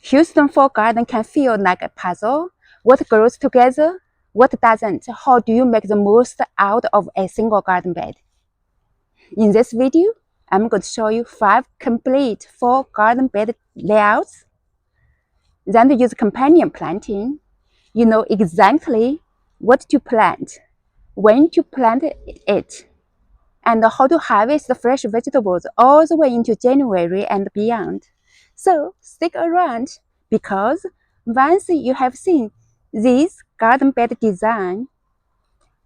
Houston Fall Garden can feel like a puzzle. What grows together? What doesn't? How do you make the most out of a single garden bed? In this video, I'm going to show you 5 complete fall garden bed layouts. Then use companion planting. You know exactly what to plant, when to plant it, and how to harvest the fresh vegetables all the way into January and beyond. So stick around, because once you have seen this garden bed design,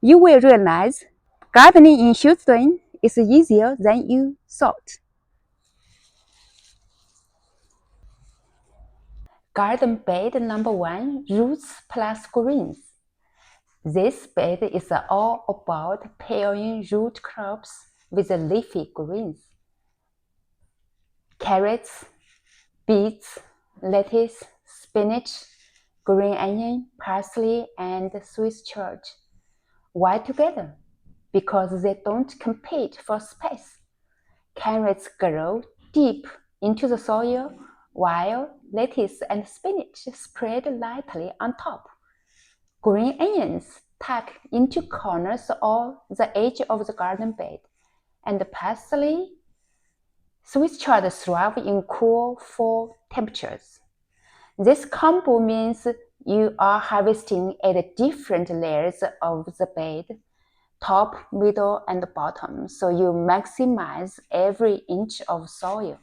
you will realize gardening in Houston is easier than you thought. Garden bed number 1, roots plus greens. This bed is all about pairing root crops with leafy greens. Carrots, beets, lettuce, spinach, green onion, parsley, and Swiss chard. Why together? Because they don't compete for space. Carrots grow deep into the soil, while lettuce and spinach spread lightly on top. Green onions tuck into corners or the edge of the garden bed, and parsley, Swiss chard thrive in cool fall temperatures. This combo means you are harvesting at different layers of the bed, top, middle, and bottom, so you maximize every inch of soil.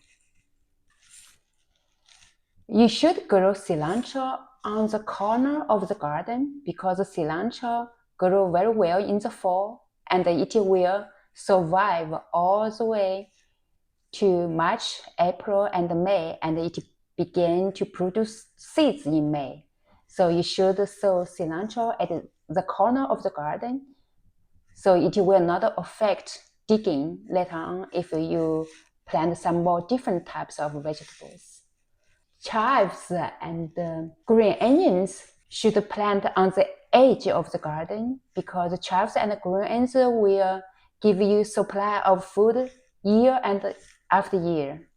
You should grow cilantro on the corner of the garden, because cilantro grows very well in the fall, and it will survive all the way to March, April, and May, and it begin to produce seeds in May. So you should sow cilantro at the corner of the garden, so it will not affect digging later on if you plant some more different types of vegetables. Chives and green onions should plant on the edge of the garden, because chives and green onions will give you supply of food year and after year.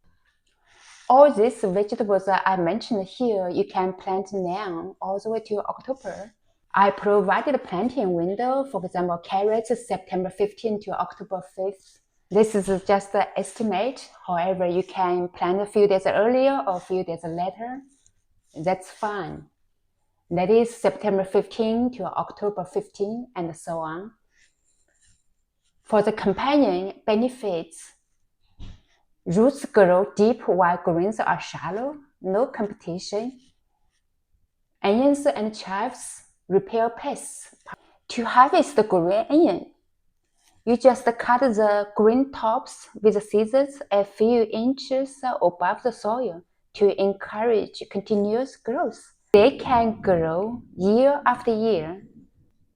All these vegetables that I mentioned here, you can plant now all the way to October. I provided a planting window, for example, carrots September 15 to October 5th. This is just an estimate. However, you can plant a few days earlier or a few days later. That's fine. That is September 15 to October 15, and so on. For the companion benefits, roots grow deep while greens are shallow, no competition. Onions and chives repel pests. To harvest the green onion, you just cut the green tops with scissors a few inches above the soil to encourage continuous growth. They can grow year after year.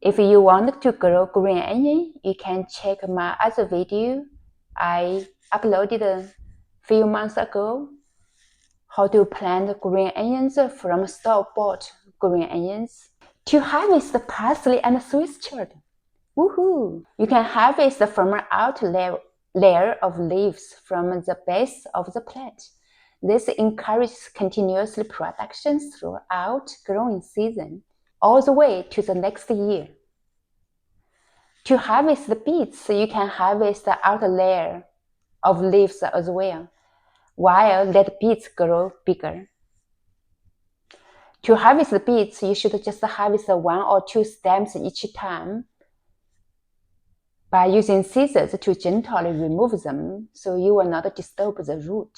If you want to grow green onion, you can check my other video I uploaded a few months ago, how to plant green onions from store-bought green onions. To harvest the parsley and Swiss chard, woohoo! You can harvest from an outer layer of leaves from the base of the plant. This encourages continuous production throughout growing season, all the way to the next year. To harvest the beets, you can harvest the outer layer of leaves as well, while let beets grow bigger. To harvest the beets, you should just harvest 1 or 2 stems each time by using scissors to gently remove them, so you will not disturb the root.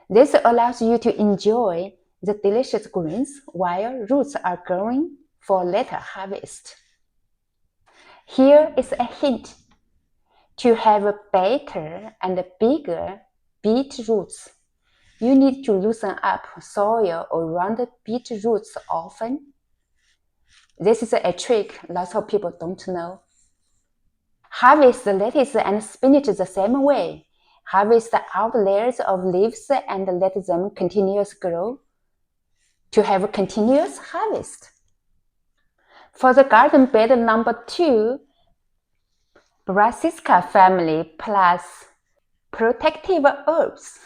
This allows you to enjoy the delicious greens while roots are growing for later harvest. Here is a hint. To have better and bigger beet roots, you need to loosen up soil around beet roots often. This is a trick lots of people don't know. Harvest the lettuce and spinach the same way. Harvest the outer layers of leaves and let them continuously grow to have a continuous harvest. For the garden bed number 2, Brassica family plus protective herbs.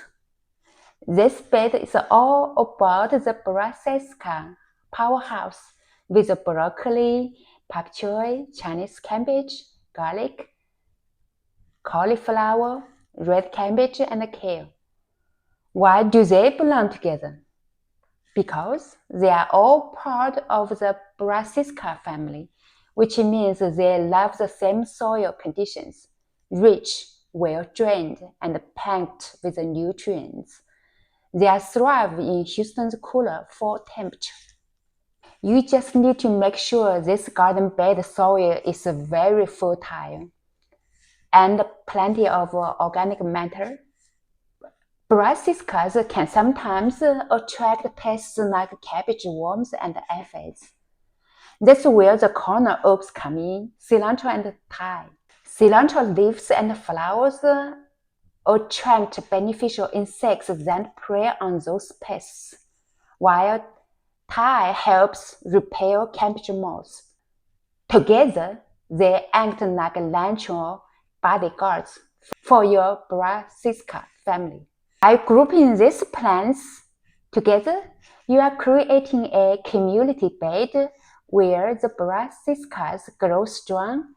This bed is all about the brassica powerhouse with broccoli, pak choi, Chinese cabbage, garlic, cauliflower, red cabbage, and kale. Why do they belong together? Because they are all part of the brassica family, which means they love the same soil conditions, rich, well-drained, and packed with nutrients. They thrive in Houston's cooler fall temperature. You just need to make sure this garden bed soil is very fertile and plenty of organic matter. Brassicas can sometimes attract pests like cabbage worms and aphids. That's where the corner herbs come in, cilantro and thyme. Cilantro leaves and flowers attract beneficial insects that prey on those pests, while thyme helps repel cabbage moths. Together, they act like natural bodyguards for your brassica family. By grouping these plants together, you are creating a community bed where the brassicas grow strong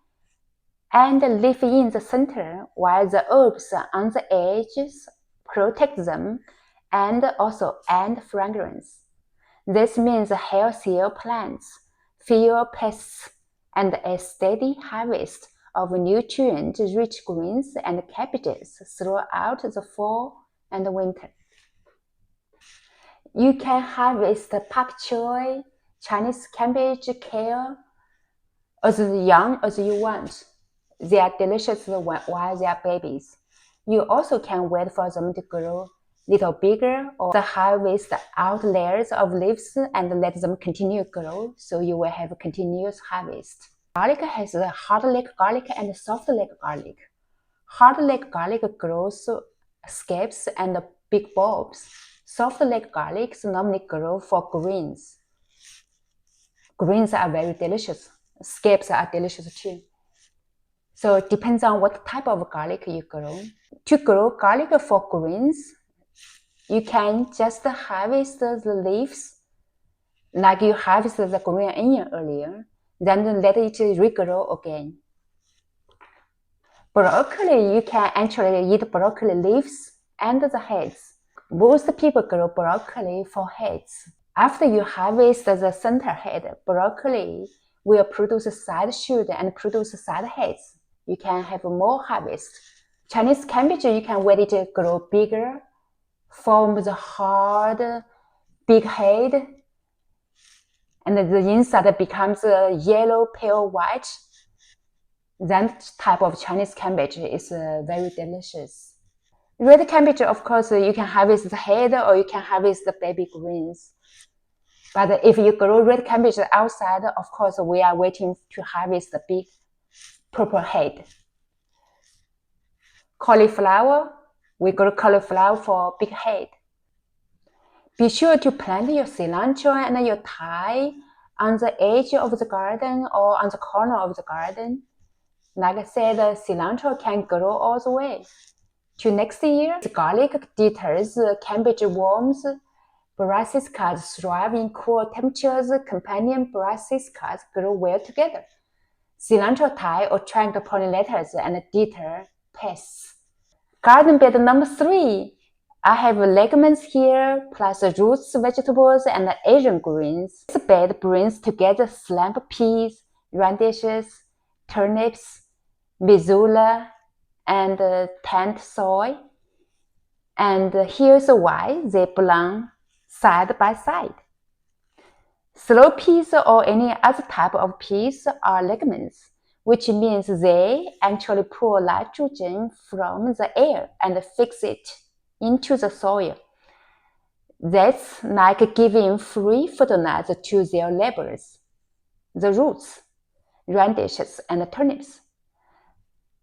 and live in the center, while the herbs on the edges protect them and also add fragrance. This means healthier plants, fewer pests, and a steady harvest of nutrient-rich greens and cabbages throughout the fall and winter. You can harvest pak choi, Chinese cabbage, kale as young as you want. They are delicious while they are babies. You also can wait for them to grow little bigger or harvest out layers of leaves and let them continue to grow so you will have a continuous harvest. Garlic has a hard leg garlic and soft leg garlic. Hard leg garlic grows scapes and big bulbs. Soft leg garlics normally grow for greens. Greens are very delicious. Scapes are delicious too. So it depends on what type of garlic you grow. To grow garlic for greens, you can just harvest the leaves like you harvested the green onion earlier, then let it regrow again. Broccoli, you can actually eat broccoli leaves and the heads. Most people grow broccoli for heads. After you harvest the center head, broccoli will produce side shoot and produce side heads. You can have more harvest. Chinese cabbage, you can wait it to grow bigger, form the hard, big head, and the inside becomes yellow, pale white. That type of Chinese cabbage is very delicious. Red cabbage, of course, you can harvest the head or you can harvest the baby greens. But if you grow red cabbage outside, of course, we are waiting to harvest the big purple head. Cauliflower, we grow cauliflower for big head. Be sure to plant your cilantro and your thyme on the edge of the garden or on the corner of the garden. Like I said, cilantro can grow all the way to next year. The garlic deters cabbage worms. Brassicas thrive in cool temperatures. Companion brassicas grow well together. Cilantro thyme attract pollinators and deter pests. Garden bed number 3. I have legumes here, plus roots, vegetables, and Asian greens. This bed brings together swamp peas, radishes, turnips, bizula, and tent soy. And here's why they belong side by side. Slow peas or any other type of peas are legumes, which means they actually pull nitrogen from the air and fix it into the soil. That's like giving free fertilizer to their neighbors, the roots, radishes, and turnips.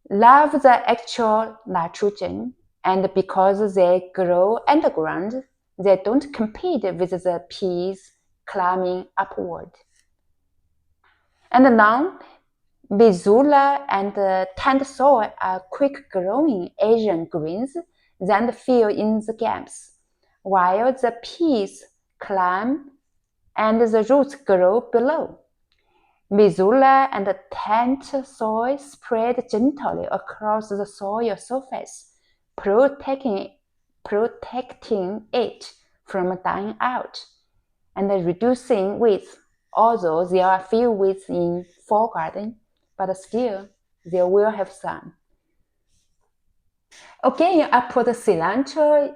Love the actual nitrogen, and because they grow underground, they don't compete with the peas climbing upward. And now, bizula and tent soy are quick-growing Asian greens that fill in the gaps, while the peas climb and the roots grow below. Missoula and tent soil spread gently across the soil surface, protecting it from dying out and reducing weeds. Although there are few weeds in fall garden, but still there will have some. Again, I put cilantro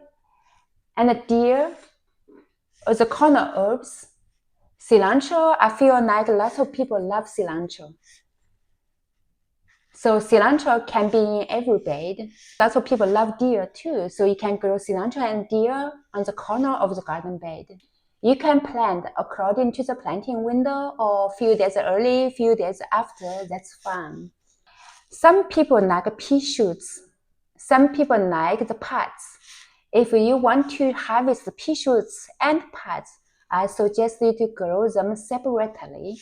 and deer as the corner herbs. Cilantro, I feel like lots of people love cilantro. So cilantro can be in every bed. Lots of people love deer too, so you can grow cilantro and deer on the corner of the garden bed. You can plant according to the planting window or few days early, few days after, that's fine. Some people like pea shoots. Some people like the pods. If you want to harvest the pea shoots and pods, I suggest you to grow them separately.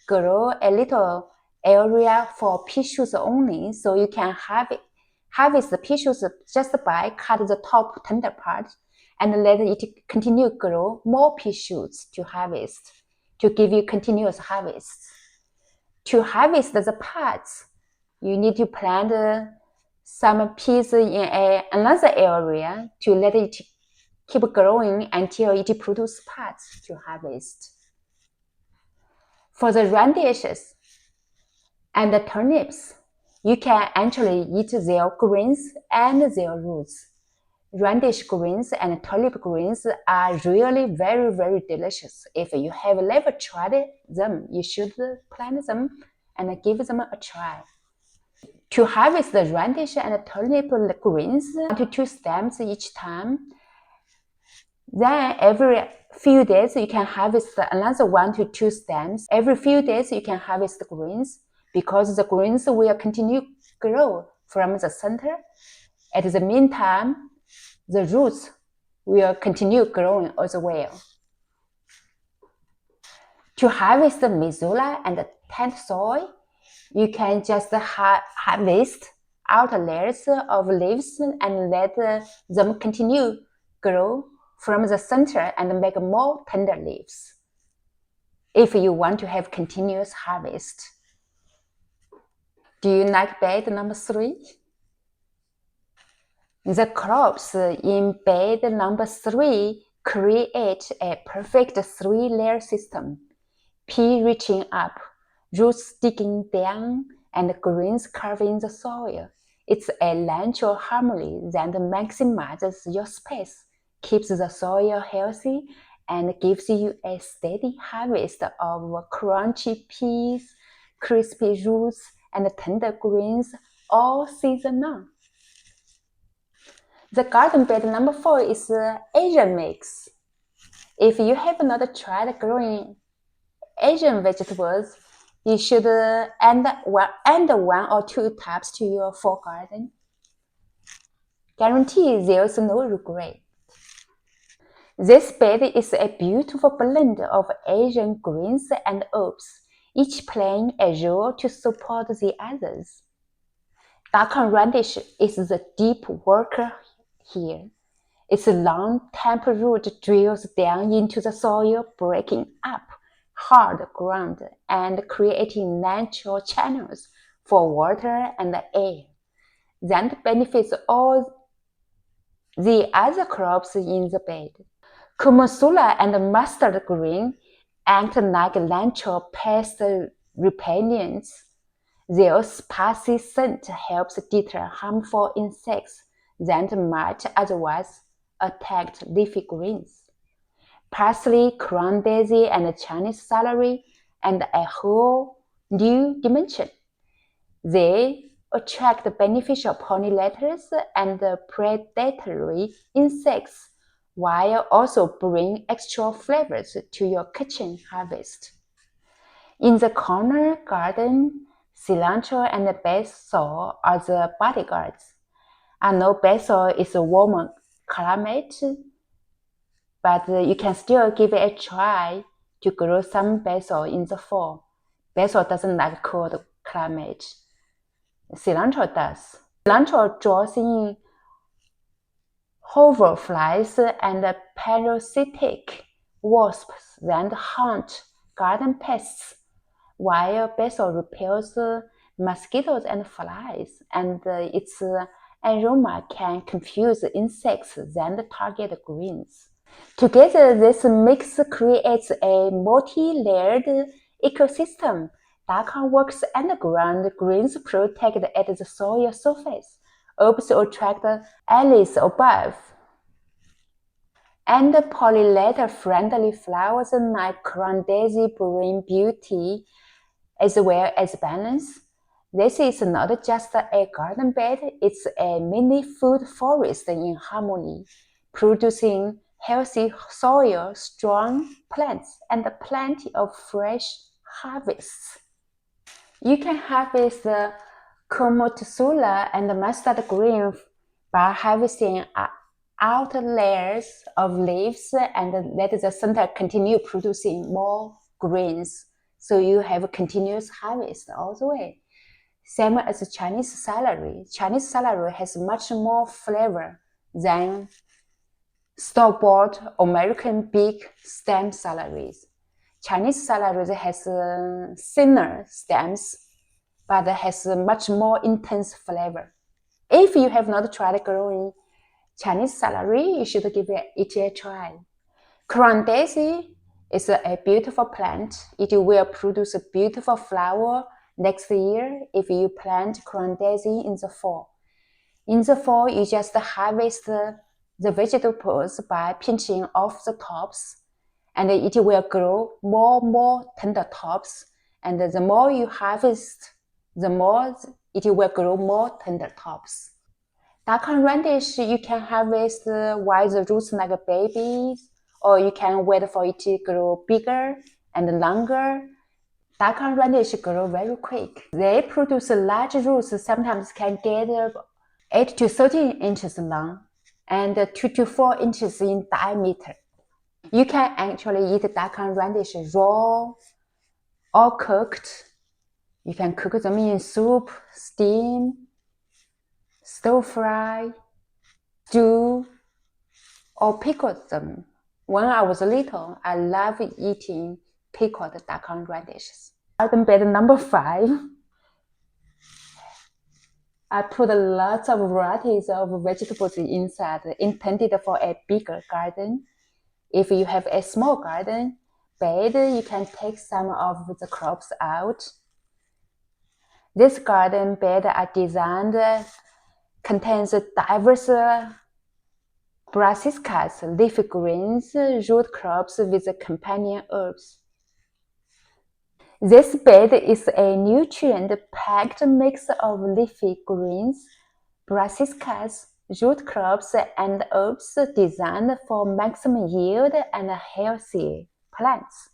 Grow a little area for pea shoots only, so you can harvest the pea shoots just by cut the top tender part and let it continue grow more pea shoots to harvest, to give you continuous harvest. To harvest the pods, you need to plant some peas in another area to let it keep growing until it produces pods to harvest. For the radishes and the turnips, you can actually eat their greens and their roots. Radish greens and turnip greens are really very, very delicious. If you have never tried them, you should plant them and give them a try. To harvest the radish and turnip greens, 1 to 2 stems each time. Then every few days you can harvest another 1 to 2 stems. Every few days you can harvest the greens because the greens will continue grow from the center. At the meantime, the roots will continue growing as well. To harvest the missoula and the tent soil, you can just harvest outer layers of leaves and let them continue grow from the center and make more tender leaves if you want to have continuous harvest. Do you like bed number 3? The crops in bed number 3 create a perfect 3-layer system. Pea reaching up, roots sticking down, and greens covering the soil. It's a natural harmony that maximizes your space, keeps the soil healthy, and gives you a steady harvest of crunchy peas, crispy roots, and tender greens all season long. The garden bed number 4 is Asian mix. If you have not tried growing Asian vegetables, you should add 1 or 2 types to your fall garden. Guarantee there's no regret. This bed is a beautiful blend of Asian greens and herbs, each playing a role to support the others. Dakan radish is the deep worker here. Its long taproot drills down into the soil, breaking up hard ground and creating natural channels for water and air. That benefits all the other crops in the bed. Kumusula and mustard green act like natural pest repellents. Their spicy scent helps deter harmful insects that might otherwise attack leafy greens. Parsley, crown daisy, and Chinese celery, and a whole new dimension. They attract beneficial pollinators and predatory insects, while also bring extra flavors to your kitchen harvest. In the corner garden, cilantro and basil are the bodyguards. I know basil is a warmer climate, but you can still give it a try to grow some basil in the fall. Basil doesn't like cold climate. Cilantro does. Cilantro draws in hoverflies and parasitic wasps that hunt garden pests, while basil repels mosquitoes and flies, and its aroma can confuse insects that target greens. Together, this mix creates a multi-layered ecosystem. Dakan works underground, greens protect at the soil surface, herbs attract allies above, and pollinator-friendly flowers like crown daisy bring beauty as well as balance. This is not just a garden bed, it's a mini food forest in harmony, producing healthy soil, strong plants, and plenty of fresh harvests. You can harvest the Komotsula and mustard green by harvesting outer layers of leaves and let the center continue producing more greens. So you have a continuous harvest all the way. Same as Chinese celery. Chinese celery has much more flavor than store-bought American big stem celeries. Chinese celery has thinner stems, but has much more intense flavor. If you have not tried growing Chinese celery, you should give it a try. Crown daisy is a beautiful plant. It will produce a beautiful flower next year if you plant crown daisy in the fall. In the fall, you just harvest the vegetables by pinching off the tops, and it will grow more tender tops. And the more you harvest, the more it will grow more tender tops. Dakan radish, you can harvest while the roots like babies, or you can wait for it to grow bigger and longer. Dakan radish grow very quick. They produce large roots, sometimes can get 8 to 13 inches long and 2 to 4 inches in diameter. You can actually eat dakan radish raw or cooked. You can cook them in soup, steam, stir fry, stew, or pickle them. When I was little, I loved eating pickled dakan radishes. Garden bed number 5. I put lots of varieties of vegetables inside, intended for a bigger garden. If you have a small garden bed, you can take some of the crops out. This garden bed I designed contains diverse brassicas, leafy greens, root crops with companion herbs. This bed is a nutrient-packed mix of leafy greens, brassicas, root crops, and herbs designed for maximum yield and healthy plants.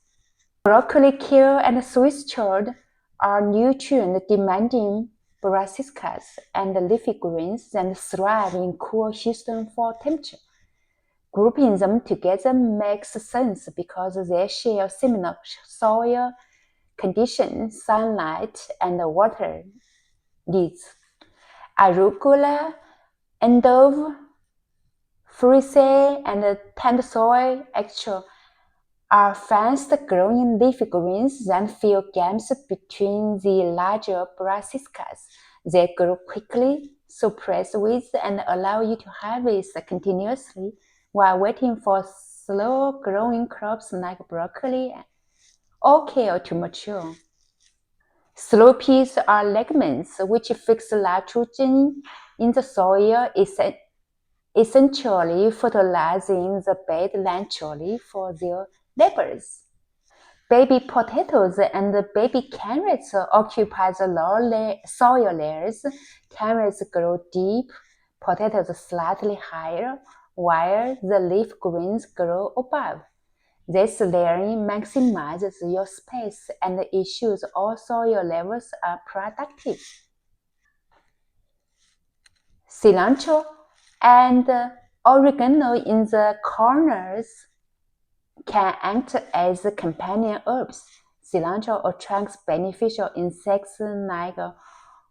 Broccoli, kale, and Swiss chard are nutrient-demanding brassicas and leafy greens that thrive in cool Houston fall temperature. Grouping them together makes sense because they share similar soil conditions, sunlight, and water needs. Arugula, endive, frisee, and tendersoy actually are fast-growing leafy greens that fill gaps between the larger brassicas. They grow quickly, suppress weeds, and allow you to harvest continuously while waiting for slow-growing crops like broccoli or kale to mature. Slow peas are legumes which fix nitrogen in the soil, essentially fertilizing the bed naturally for their neighbors. Baby potatoes and baby carrots occupy the lower soil layers. Carrots grow deep, potatoes slightly higher, while the leaf greens grow above. This layering maximizes your space and ensures all soil levels are productive. Cilantro and oregano in the corners can act as companion herbs. Cilantro attracts beneficial insects like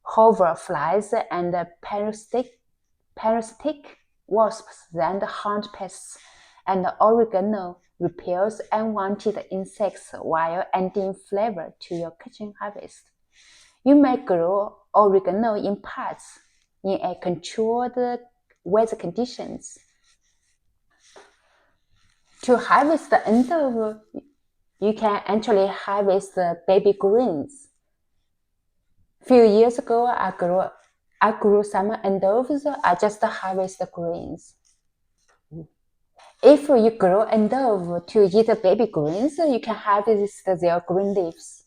hoverflies and parasitic wasps that hunt pests, and oregano repels unwanted insects while adding flavor to your kitchen harvest. You may grow oregano in pots in a controlled weather conditions. To harvest the endive, you can actually harvest the baby greens. Few years ago, I grew some endives. I just harvest the greens. If you grow endive to eat the baby greens, you can harvest their green leaves.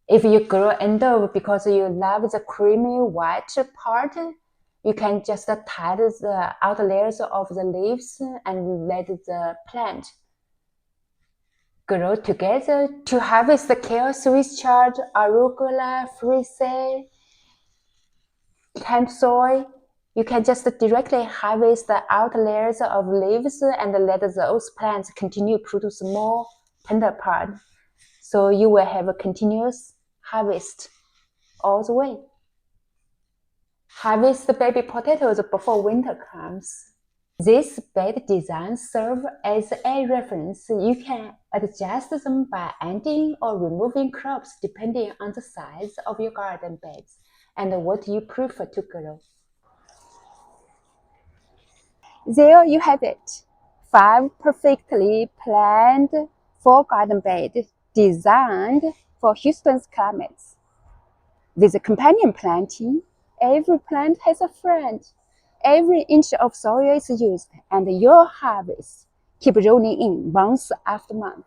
If you grow endive because you love the creamy white part, you can just tie the outer layers of the leaves and let the plant grow together. To harvest the kale, Swiss chard, arugula, frisee, camp soy, you can just directly harvest the outer layers of leaves and let those plants continue to produce more tender part. So you will have a continuous harvest all the way. Harvest the baby potatoes before winter comes. These bed designs serve as a reference. You can adjust them by adding or removing crops depending on the size of your garden beds and what you prefer to grow. There you have it. 5 perfectly planned fall garden beds designed for Houston's climates. With companion planting, every plant has a friend. Every inch of soil is used, and your harvest keep rolling in month after month.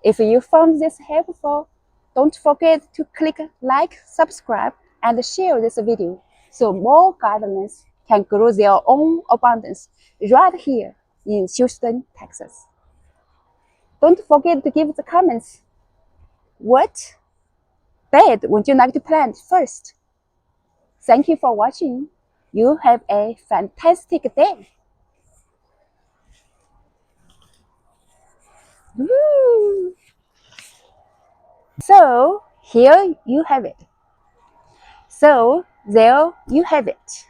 If you found this helpful, don't forget to click like, subscribe, and share this video so more gardeners can grow their own abundance right here in Houston, Texas. Don't forget to give the comments. What bed would you like to plant first? Thank you for watching. You have a fantastic day. Woo! So here you have it. So there you have it.